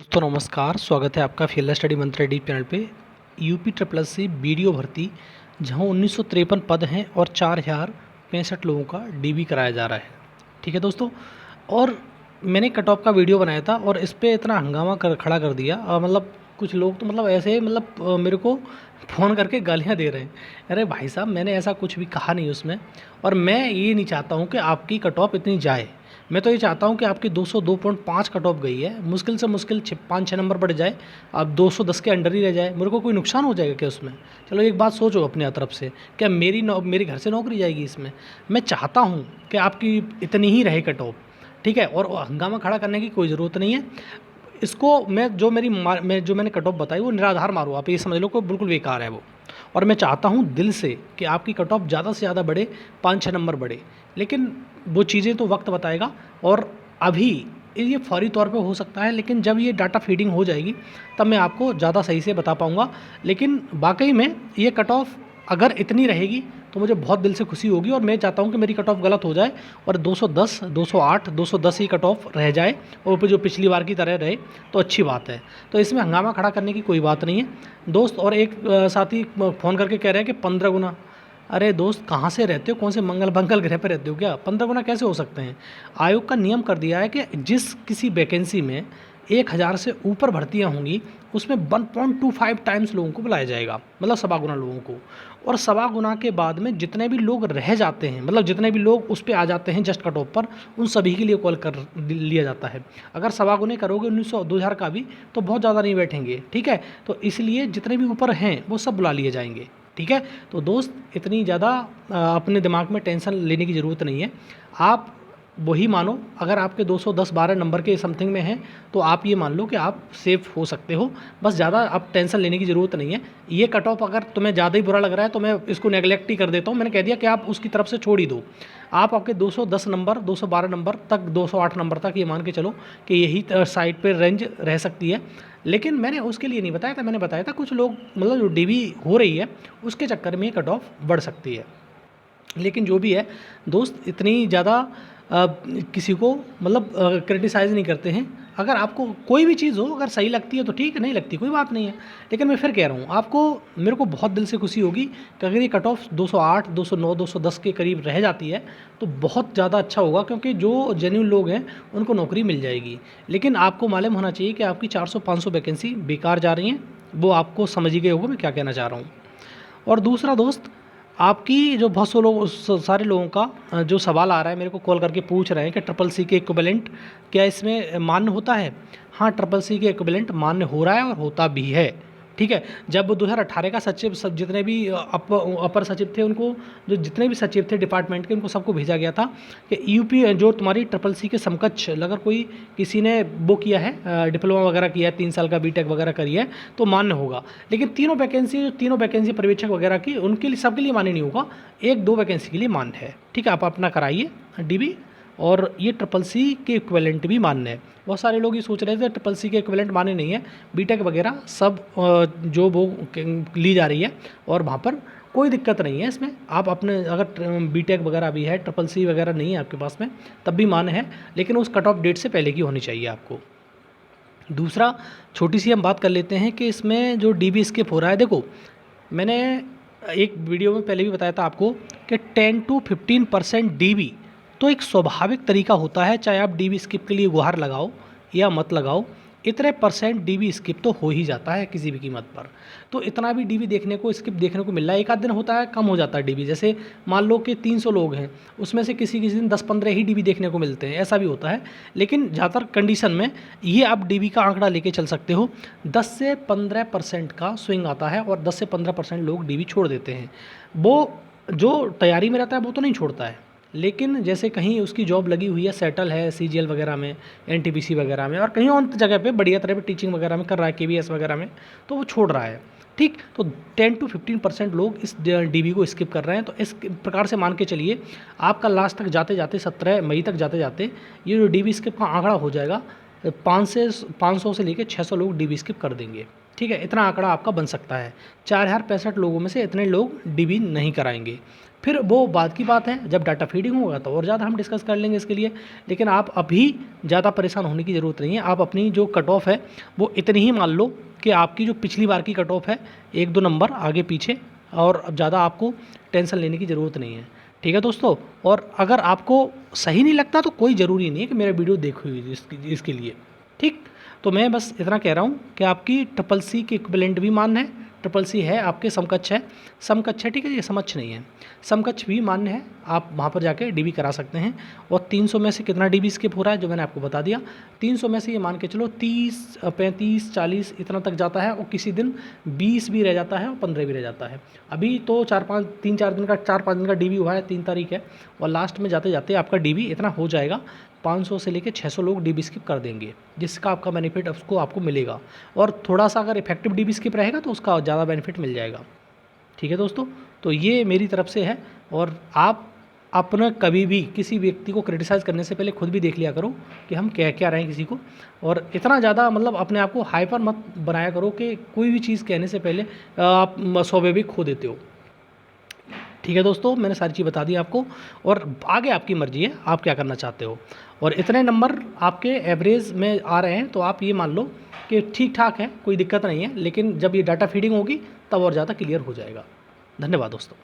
दोस्तों नमस्कार, स्वागत है आपका field study Mantra D channel पे। UP triple S C BDO भर्ती जहां 1953 पद हैं और 4065 लोगों का डीबी कराया जा रहा है। ठीक है दोस्तों, और मैंने कट ऑफ का वीडियो बनाया था और इस पे इतना हंगामा खड़ा कर दिया। मतलब कुछ लोग तो मतलब ऐसे मेरे को फ़ोन करके गालियाँ दे रहे हैं। अरे भाई साहब, मैंने ऐसा कुछ भी कहा नहीं उसमें, और मैं ये नहीं चाहता हूँ कि आपकी कट ऑफ इतनी जाए। मैं तो ये चाहता हूँ कि आपकी 202.5 कट ऑफ गई है, मुश्किल से मुश्किल 5-6 नंबर बढ़ जाए, आप 210 के अंडर ही रह जाए। मेरे को कोई नुकसान हो जाएगा क्या उसमें? चलो एक बात सोचो अपने तरफ से, क्या मेरी घर से नौकरी जाएगी इसमें? मैं चाहता हूँ कि आपकी इतनी ही रहे कट ऑफ, ठीक है, और हंगामा खड़ा करने की कोई ज़रूरत नहीं है। इसको जो मैंने कट ऑफ बताई वो निराधार मारो, आप ये समझ लो कि बिल्कुल बेकार है वो। और मैं चाहता हूँ दिल से कि आपकी कट ऑफ ज़्यादा से ज़्यादा बढ़े, 5-6 नंबर बढ़े, लेकिन वो चीज़ें तो वक्त बताएगा। और अभी ये फौरी तौर पे हो सकता है, लेकिन जब ये डाटा फीडिंग हो जाएगी तब मैं आपको ज़्यादा सही से बता पाऊँगा। लेकिन वाकई में ये कट ऑफ अगर इतनी रहेगी तो मुझे बहुत दिल से खुशी होगी, और मैं चाहता हूँ कि मेरी कट ऑफ गलत हो जाए और 210, 208, 210 ही कट ऑफ रह जाए, और फिर जो पिछली बार की तरह रहे तो अच्छी बात है। तो इसमें हंगामा खड़ा करने की कोई बात नहीं है दोस्त। और एक साथी फ़ोन करके कह रहे हैं कि 15 गुना। अरे दोस्त, कहाँ से रहते हो? कौन से मंगल ग्रह पर रहते हो क्या? 15 गुना कैसे हो सकते हैं? आयोग का नियम कर दिया है कि जिस किसी वैकेंसी में 1000 से ऊपर भर्तियां होंगी उसमें 1.25 टाइम्स लोगों को बुलाया जाएगा, मतलब 1.25 गुना लोगों को। और 1.25 गुना के बाद में जितने भी लोग रह जाते हैं, मतलब जितने भी लोग उस पर आ जाते हैं जस्ट कट ऑफ पर, उन सभी के लिए कॉल कर लिया जाता है। अगर 1.25 गुने करोगे 1900-2000 का भी तो बहुत ज़्यादा नहीं बैठेंगे, ठीक है। तो इसलिए जितने भी ऊपर हैं वो सब बुला लिए जाएंगे, ठीक है। तो दोस्त, इतनी ज़्यादा अपने दिमाग में टेंशन लेने की ज़रूरत नहीं है। आप वही मानो, अगर आपके 210-12 नंबर के समथिंग में हैं तो आप ये मान लो कि आप सेफ हो सकते हो। बस ज़्यादा आप टेंशन लेने की ज़रूरत नहीं है। ये कट ऑफ अगर तुम्हें ज़्यादा ही बुरा लग रहा है तो मैं इसको नेगलेक्ट ही कर देता हूँ। मैंने कह दिया कि आप उसकी तरफ से छोड़ ही दो। आप आपके 210 नंबर, 212 नंबर तक, 208 नंबर तक ये मान के चलो कि यही साइड पर रेंज रह सकती है। लेकिन मैंने उसके लिए नहीं बताया था, मैंने बताया था कुछ लोग मतलब जो डीबी हो रही है उसके चक्कर में कट ऑफ बढ़ सकती है। लेकिन जो भी है दोस्त, इतनी ज़्यादा किसी को मतलब क्रिटिसाइज़ नहीं करते हैं। अगर आपको कोई भी चीज़ हो अगर सही लगती है तो ठीक है, नहीं लगती कोई बात नहीं है। लेकिन मैं फिर कह रहा हूँ आपको, मेरे को बहुत दिल से खुशी होगी कि अगर ये कट ऑफ 208, 209, 210 के करीब रह जाती है तो बहुत ज़्यादा अच्छा होगा, क्योंकि जो जेन्युइन लोग हैं उनको नौकरी मिल जाएगी। लेकिन आपको मालूम होना चाहिए कि आपकी 400-500 वैकेंसी बेकार जा रही हैं, वो आपको समझ ही गए होगा मैं क्या कहना चाह रहा हूँ। और दूसरा दोस्त, आपकी जो बहुत से लोग, सारे लोगों का जो सवाल आ रहा है, मेरे को कॉल करके पूछ रहे हैं कि ट्रिपल सी के इक्विवेलेंट क्या इसमें मान्य होता है? हाँ, ट्रिपल सी के इक्विवेलेंट मान्य हो रहा है और होता भी है, ठीक है। जब 2018 का सचिव, सब जितने भी अपर सचिव थे उनको, जो जितने भी सचिव थे डिपार्टमेंट के, उनको सबको भेजा गया था कि यूपी जो तुम्हारी ट्रिपल सी के समकक्ष अगर कोई किसी ने वो किया है, डिप्लोमा वगैरह किया है, 3 साल का बीटेक वगैरह करी है, तो मान्य होगा। लेकिन तीनों वैकेंसी पर्यवेक्षक वगैरह की, उनके लिए, सबके लिए मान्य नहीं होगा, 1-2 वैकेंसी के लिए मान्य है, ठीक है। आप अपना कराइए डीबी, और ये ट्रिपल सी के इक्विवेलेंट भी मान्य है। बहुत सारे लोग ये सोच रहे थे ट्रिपल सी के इक्विवेलेंट मान्य नहीं है, बीटेक वगैरह सब जो वो ली जा रही है, और वहाँ पर कोई दिक्कत नहीं है इसमें। आप अपने अगर बीटेक वगैरह भी है, ट्रिपल सी वगैरह नहीं है आपके पास में, तब भी मान्य है, लेकिन उस कट ऑफ डेट से पहले की होनी चाहिए आपको। दूसरा, छोटी सी हम बात कर लेते हैं कि इसमें जो डीबी स्किप हो रहा है। देखो, मैंने एक वीडियो में पहले भी बताया था आपको कि 10-15% डीबी तो एक स्वाभाविक तरीका होता है, चाहे आप डीबी स्किप के लिए गुहार लगाओ या मत लगाओ, इतने परसेंट डीबी स्किप तो हो ही जाता है किसी भी कीमत पर। तो इतना भी डीबी देखने को, स्किप देखने को मिल रहा है। एक आध दिन होता है कम हो जाता है डीबी, जैसे मान लो कि 300 लोग हैं, उसमें से किसी किसी दिन 10-15 ही डीबी देखने को मिलते हैं, ऐसा भी होता है। लेकिन ज़्यादातर कंडीशन में ये आप डीबी का आंकड़ा लेके चल सकते हो, 10 से 15% का स्विंग आता है, और 10 से 15% लोग डीबी छोड़ देते हैं। वो जो तैयारी में रहता है वो तो नहीं छोड़ता है, लेकिन जैसे कहीं उसकी जॉब लगी हुई है, सेटल है सीजीएल वगैरह में, एनटीपीसी वगैरह में, और कहीं और जगह पे बढ़िया तरह पे टीचिंग वगैरह में कर रहा है, केवीएस वगैरह में, तो वो छोड़ रहा है, ठीक। तो 10-15% लोग इस डीबी को स्किप कर रहे हैं। तो इस प्रकार से मान के चलिए आपका लास्ट तक जाते जाते, 17 मई तक जाते जाते, ये जो डीबी स्किप का आंकड़ा हो जाएगा, 500 से लेकर 600 लोग डीबी स्किप कर देंगे, ठीक है। इतना आंकड़ा आपका बन सकता है। 4065 लोगों में से इतने लोग डीबी नहीं कराएंगे, फिर वो बाद की बात है, जब डाटा फीडिंग होगा तो और ज़्यादा हम डिस्कस कर लेंगे इसके लिए। लेकिन आप अभी ज़्यादा परेशान होने की ज़रूरत नहीं है। आप अपनी जो कट ऑफ है वो इतनी ही मान लो कि आपकी जो पिछली बार की कट ऑफ है 1-2 नंबर आगे पीछे, और अब ज़्यादा आपको टेंशन लेने की ज़रूरत नहीं है। ठीक है दोस्तों, और अगर आपको सही नहीं लगता तो कोई ज़रूरी नहीं है कि मेरा वीडियो देखो ही इसके लिए। ठीक, तो मैं बस इतना कह रहा हूँ कि आपकी ट्रिपल सी के इक्विवेलेंट भी मान्य है, ट्रिपल सी है आपके समकक्ष है, समकक्ष है, ठीक है, ये समक्ष नहीं है, समकक्ष भी मान्य है। आप वहाँ पर जाके डीबी करा सकते हैं। और 300 में से कितना डीबी स्किप हो रहा है जो मैंने आपको बता दिया, 300 में से ये मान के चलो 30, 35, 40 इतना तक जाता है, और किसी दिन 20 भी रह जाता है और 15 भी रह जाता है। अभी तो 4-5 दिन का डीबी हुआ है, 3 तारीख है, और लास्ट में जाते जाते आपका डीबी इतना हो जाएगा, 500 से लेकर 600 लोग डीबी स्किप कर देंगे, जिसका आपका बेनिफिट उसको आपको मिलेगा। और थोड़ा सा अगर इफेक्टिव डीबी स्किप रहेगा तो उसका ज़्यादा बेनिफिट मिल जाएगा। ठीक है दोस्तों, तो ये मेरी तरफ से है। और आप अपना कभी भी किसी व्यक्ति को क्रिटिसाइज़ करने से पहले खुद भी देख लिया करो कि हम कह क्या रहे हैं किसी को, और इतना ज़्यादा मतलब अपने आप को हाइपर मत बनाया करो कि कोई भी चीज़ कहने से पहले आप स्वाभाविक खो देते हो। ठीक है दोस्तों, मैंने सारी चीज़ बता दी आपको, और आगे आपकी मर्ज़ी है आप क्या करना चाहते हो। और इतने नंबर आपके एवरेज में आ रहे हैं तो आप ये मान लो कि ठीक ठाक है, कोई दिक्कत नहीं है। लेकिन जब ये डाटा फीडिंग होगी तब और ज़्यादा क्लियर हो जाएगा। धन्यवाद दोस्तों।